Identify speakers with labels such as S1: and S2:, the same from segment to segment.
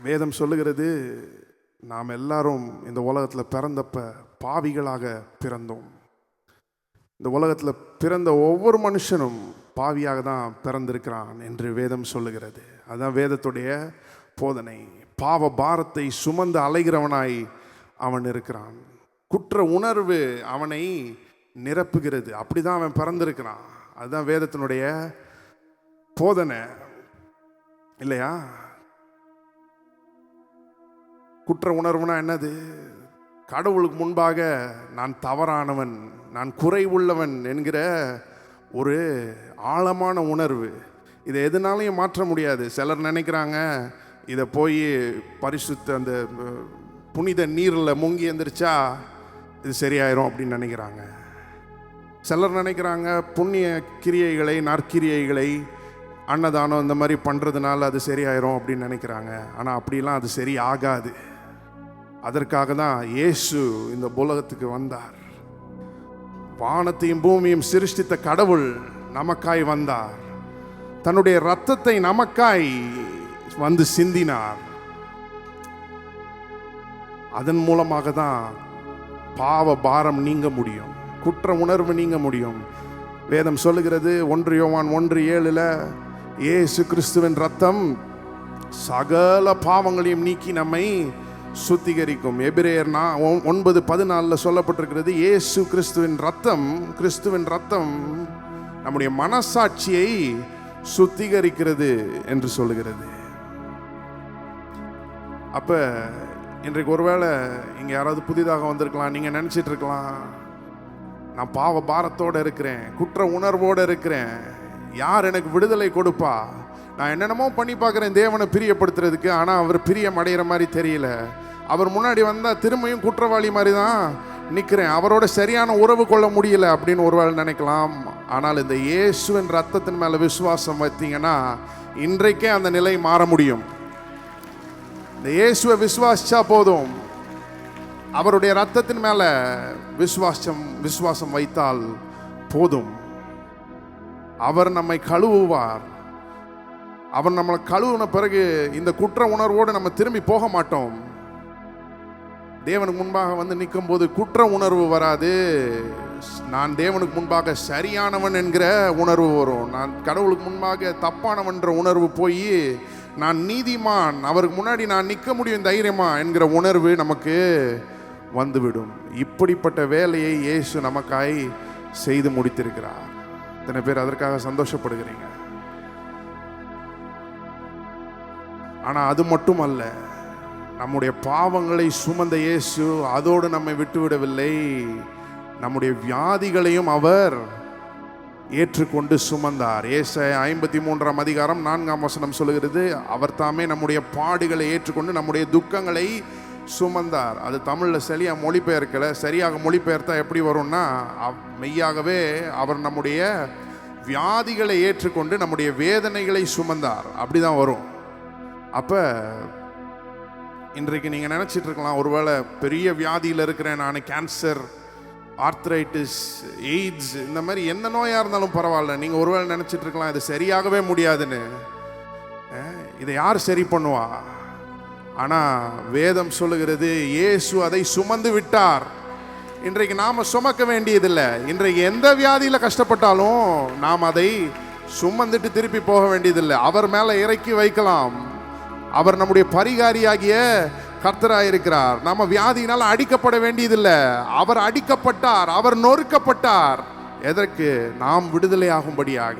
S1: வேதம் சொல்லுகிறது, நாம் எல்லாரும் இந்த உலகத்தில் பிறந்தப்ப பாவிகளாக பிறந்தோம். இந்த உலகத்தில் பிறந்த ஒவ்வொரு மனுஷனும் பாவியாக தான் பிறந்திருக்கிறான் என்று வேதம் சொல்லுகிறது. அதுதான் வேதத்துடைய போதனை. பாவ பாரத்தை சுமந்து அலைகிறவனாய் அவன் இருக்கிறான். குற்ற உணர்வு அவனை நிரப்புகிறது. அப்படிதான் அவன் பிறந்திருக்கிறான். அதுதான் வேதத்தினுடைய போதனை இல்லையா? குற்ற உணர்வுனா என்னது? கடவுளுக்கு முன்பாக நான் தவறானவன், நான் குறை உள்ளவன் என்கிற ஒரு ஆழமான உணர்வு. இதை எதுனாலையும் மாற்ற முடியாது. சிலர் நினைக்கிறாங்க இதை போய் பரிசுத்த அந்த புனித நீரில் முங்கி எந்திரிச்சா இது சரியாயிரும் அப்படின்னு நினைக்கிறாங்க. சிலர் நினைக்கிறாங்க புண்ணிய கிரியைகளை, நற்கிரியைகளை, அன்னதானம் இந்த மாதிரி பண்ணுறதுனால அது சரியாயிரும் அப்படின்னு நினைக்கிறாங்க. ஆனால் அப்படிலாம் அது சரி ஆகாது. அதற்காக தான் இயேசு இந்த உலகத்துக்கு வந்தார். வானத்தையும் பூமியும் சிருஷ்டித்த கடவுள் நமக்காய் வந்தார். தன்னுடைய இரத்தத்தை நமக்காய் வந்து சிந்தினார். அதன் மூலமாக தான் பாவ பாரம் நீங்க முடியும், குற்ற உணர்வு நீங்க முடியும். வேதம் சொல்லுகிறது 1 யோவான் 1:7 இயேசு கிறிஸ்துவின் ரத்தம் சகல பாவங்களையும் நீக்கி நம்மை சுத்திகரிக்கும். எபிரேயர் 9:14 சொல்லப்பட்டிருக்கிறது, இயேசு கிறிஸ்துவின் ரத்தம் நம்முடைய மனசாட்சியை சுத்திகரிக்கிறது என்று சொல்லுகிறது. அப்ப இன்றைக்கு ஒருவேளை இங்க யாராவது புதிதாக வந்திருக்கலாம். நீங்க நினைச்சிட்டு இருக்கலாம், நான் பாவ பாரத்தோடு இருக்கிறேன், குற்ற உணர்வோடு இருக்கிறேன், யார் எனக்கு விடுதலை கொடுப்பா? நான் என்னென்னமோ பண்ணி பார்க்குறேன் தேவனை பிரியப்படுத்துறதுக்கு, ஆனால் அவர் பிரியம் அடைகிற மாதிரி தெரியல. அவர் முன்னாடி வந்தால் திரும்பியும் குற்றவாளி மாதிரி தான் நிற்கிறேன், அவரோட சரியான உறவு கொள்ள முடியல அப்படின்னு ஒருவேளை நினைக்கலாம். ஆனால் இந்த இயேசுவின் ரத்தத்தின் மேலே விசுவாசம் வைத்தீங்கன்னா இன்றைக்கே அந்த நிலை மாற முடியும். இந்த இயேசுவை விசுவாசிச்சா போதும். அவருடைய ரத்தத்தின் மேல விசுவாசம் வைத்தால் போதும். அவர் நம்மை கழுவுவார். அவர் நம்மளை கழுவுன பிறகு இந்த குற்ற உணர்வோடு நம்ம திரும்பி போக மாட்டோம். தேவனுக்கு முன்பாக வந்து நிற்கும் போது குற்ற உணர்வு வராது. நான் தேவனுக்கு முன்பாக சரியானவன் என்கிற உணர்வு வரும். நான் கடவுளுக்கு முன்பாக தப்பானவன்ற உணர்வு போய் நான் நீதிமான், அவருக்கு முன்னாடி நான் நிற்க முடியும் தைரியமா என்கிற உணர்வு நமக்கு வந்துவிடும். இப்படிப்பட்ட வேலையை இயேசு நமக்காய் செய்து முடித்திருக்கிறார். இத்தனை பேர் அதற்காக சந்தோஷப்படுகிறீங்க. ஆனா அது மட்டும் அல்ல, நம்முடைய பாவங்களை சுமந்த இயேசு அதோடு நம்மை விட்டுவிடவில்லை. நம்முடைய வியாதிகளையும் அவர் ஏற்றுக்கொண்டு சுமந்தார். ஏசாயா 53:4 சொல்லுகிறது, அவர் தாமே நம்முடைய பாடுகளை ஏற்றுக்கொண்டு நம்முடைய துக்கங்களை சுமந்தார். அது தமிழில் சரியாக மொழிபெயர்க்கலை. சரியாக மொழிபெயர்த்தா எப்படி வரும்னா, மெய்யாகவே அவர் நம்முடைய வியாதிகளை ஏற்றுக்கொண்டு நம்முடைய வேதனைகளை சுமந்தார், அப்படிதான் வரும். அப்போ இன்றைக்கு நீங்கள் நினச்சிட்டு இருக்கலாம், ஒருவேளை பெரிய வியாதியில் இருக்கிறேன் நான், கேன்சர், ஆர்த்ரைட்டிஸ், எய்ட்ஸ், இந்த மாதிரி எந்த நோயாக இருந்தாலும் பரவாயில்ல. நீங்கள் ஒருவேளை நினச்சிட்டு இருக்கலாம் இது சரியாகவே முடியாதுன்னு. இதை யார் சரி பண்ணுவா? ஆனால் வேதம் சொல்லுகிறது இயேசு அதை சுமந்து விட்டார். இன்றைக்கு நாம் சுமக்க வேண்டியதில்லை. இன்றைக்கு எந்த வியாதியில் கஷ்டப்பட்டாலும் நாம் அதை சுமந்துட்டு திருப்பி போக வேண்டியதில்லை. அவர் மேலே இறக்கி வைக்கலாம். அவர் நம்முடைய பரிகாரியாகிய கர்த்தராயிருக்கிறார். நம்ம வியாதியினால் அடிக்கப்பட வேண்டியதில்லை. அவர் அடிக்கப்பட்டார், அவர் நொறுக்கப்பட்டார். எதற்கு? நாம் விடுதலை ஆகும்படியாக.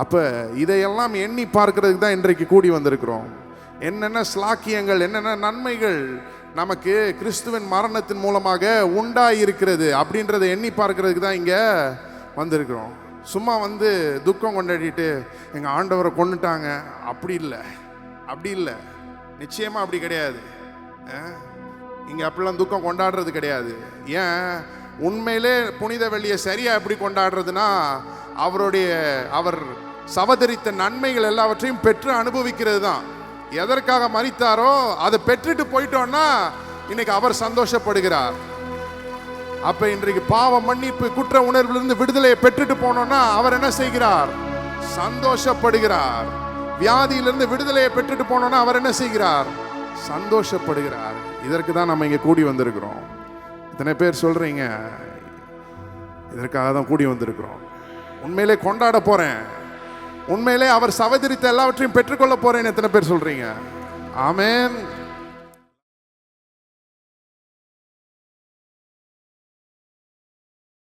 S1: அப்ப இதையெல்லாம் எண்ணி பார்க்கிறதுக்கு தான் இன்றைக்கு கூடி வந்திருக்கிறோம். என்னென்ன ஸ்லாக்கியங்கள், என்னென்ன நன்மைகள் நமக்கு கிறிஸ்துவின் மரணத்தின் மூலமாக உண்டாயிருக்கிறது அப்படின்றத எண்ணி பார்க்கிறதுக்கு தான் இங்க வந்திருக்கிறோம். சும்மா வந்து துக்கம் கொண்டாடிட்டு எங்க ஆண்டவரை கொண்டுட்டாங்க அப்படி இல்லை. நிச்சயமா அப்படி கிடையாது. இங்க அப்படிலாம் துக்கம் கொண்டாடுறது கிடையாது. ஏன்? உண்மையிலே புனித வெள்ளியை சரியா எப்படி கொண்டாடுறதுன்னா, அவர் சவதரித்த நன்மைகள் எல்லாவற்றையும் பெற்று அனுபவிக்கிறது தான். எதற்காக மரித்தாரோ அதை பெற்றுட்டு போயிட்டோம்னா இன்னைக்கு அவர் சந்தோஷப்படுகிறார். அப்ப இன்றைக்கு பாவ மன்னிப்பு, குற்ற உணர்விலிருந்து விடுதலையை பெற்றுட்டு போனோம்னா அவர் என்ன செய்கிறார்? சந்தோஷப்படுகிறார். வியாதியிலிருந்து விடுதலையை பெற்றுட்டு போனோம்னா அவர் என்ன செய்கிறார்? சந்தோஷப்படுகிறார். இதற்கு தான் நம்ம இங்கே கூடி வந்திருக்கிறோம். இத்தனை பேர் சொல்றீங்க இதற்காக தான் கூடி வந்திருக்கிறோம். உண்மையிலே கொண்டாட போறேன், உண்மையிலே அவர் சவதரித்த எல்லாவற்றையும் பெற்றுக்கொள்ள போறேன். எத்தனை பேர் சொல்றீங்க? ஆமென்.